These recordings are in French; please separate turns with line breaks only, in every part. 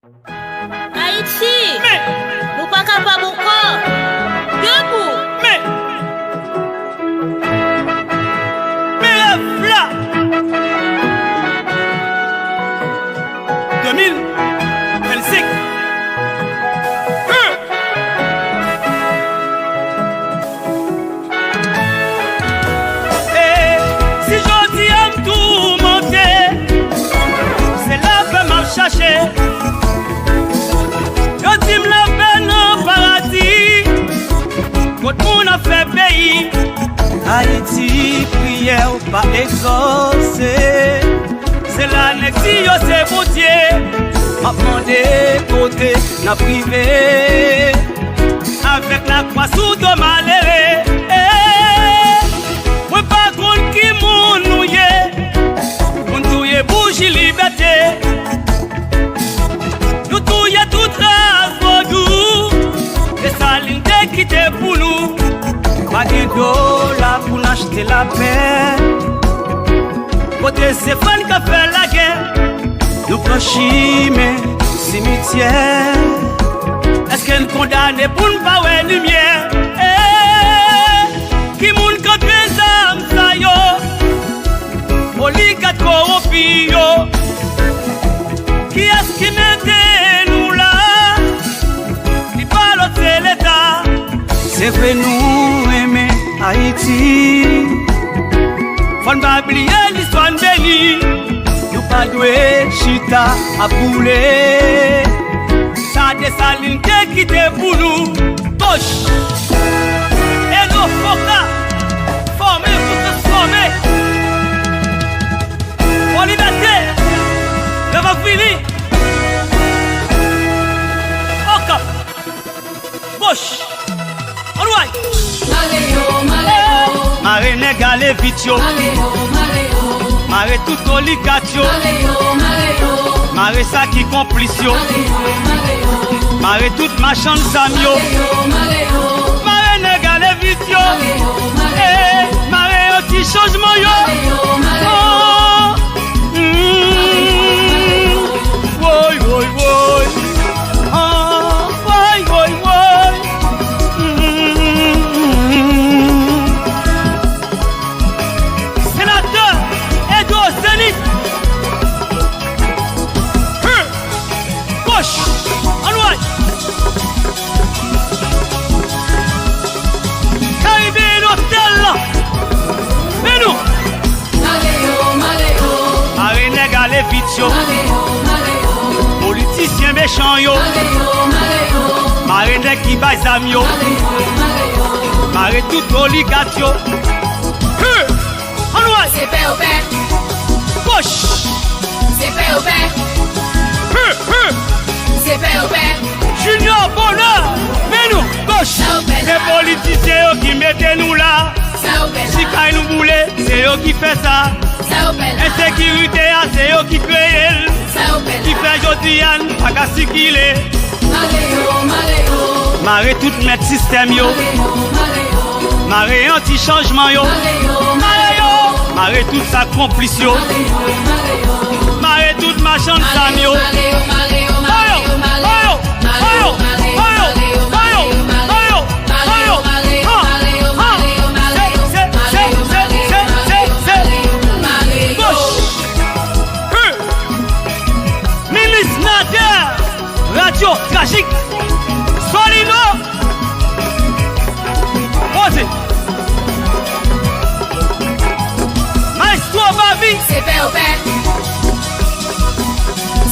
Haïti, nous pas capables encore. Debout.
Mais là 2025. Et si je dis à tout monter, c'est la paix m'a cherché. Je dis la paix dans paradis, quand on a fait pays. Haïti, prière pas exaucée. C'est l'annexion, c'est bon Dieu. M'a demandé côté, n'a privé. Avec la croix sous de malheur. Moi pas contre qui moun nouye. Moun touye bougie liberté. Nous touye toute race vaudou. Et ça l'inde quitté pour nous. Pas de dollar pour acheter la paix. Côté c'est fan qui fait la guerre. Nous planchime cimetière. Est-ce qu'elle condamne pour ne pas voir lumière? Qui moun contre les âmes ça yo? Oligat corrompi yo. Qui est-ce qui mettait nous là? Qui parle c'est l'État. C'est vrai nous aimer Haïti. Faut pas oublier l'histoire bénie. Nous pas doué chita à bouler. Ça desaline qui te pour nous. Gauche. Et nous foka. Former pour se former. Pour liberté. Le va finir. Ok. Gauche. On va. Mare négale vitio. Mare tout oligatio. Mare ça qui complicio. Mare tout machin samio. Mare négale vitio. Mare un petit changement yo. Woy woy woy. Woy woy woy. Sénateur Edo Zenith. Gauche. En droite. Caribbean Hotel là. Mais nous. Marine Gale Vitio. Politicien méchant yo. Marine qui bazam yo. Marine tout oligat yo. En droite.
C'est paix au paix.
Gauche.
C'est paix au paix. C'est paix au paix.
Junior Bonheur. Mais nous. Gauche. Les politiciens qui mettent nous là.
Ça au paix.
Si quand nous voulons, c'est eux qui fait ça.
Ça au paix.
Insécurité, c'est eux qui créent.
Ça au paix.
Qui fait Jodiane, pas qu'à ce qu'il est.
Maléo.
Marre tout mettre système yo. Marre anti-changement yo. Marre tout ça complice yo. Marre tout machin de sam yo. Milice Nader, Radio Tragique, Solino, Rosé, Maestro Bavi.
C'est paix au paix.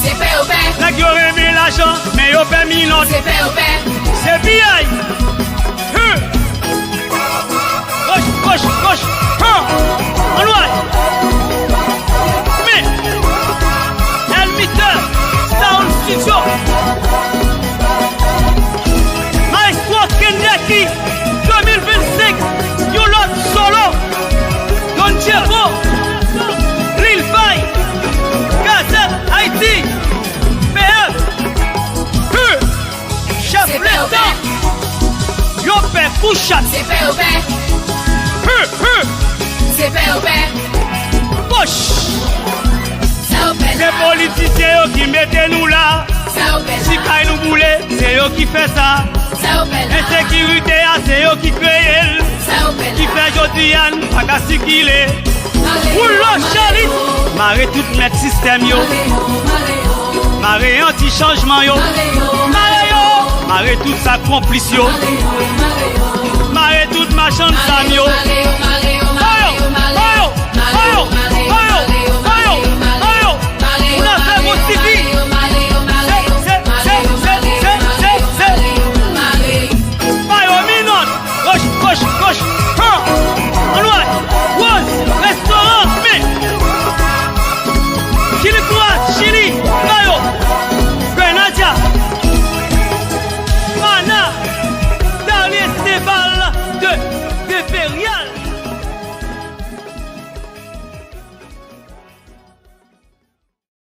C'est paix au paix.
Là qui aurait mis l'argent, mais au paix minot.
C'est paix au paix.
C'est bien. Gauche, gauche, gauche. En droite. Mais, Elmiter, Sound Studio. Maestro Kendaki, 2025. Yolot Solo. Don Diego. Lil Bay. Gazette Haïti. PM. Chef
C'est paix au
l'État.
paix.
Yopé Kouchat.
C'est paix au paix. C'est paix au paix.
Gauche.
Ça au paix.
C'est politiciens qui mettent nous là.
Ça au paix.
qui fait ça. Insécurité, c'est eux qui créent. Qui fait Jodian, pas qu'à ce qu'il est. Pour le chalit, marre tout notre système yo. Marre anti-changement yo. Marre tout sa complice yo. Marre tout machin de sam yo.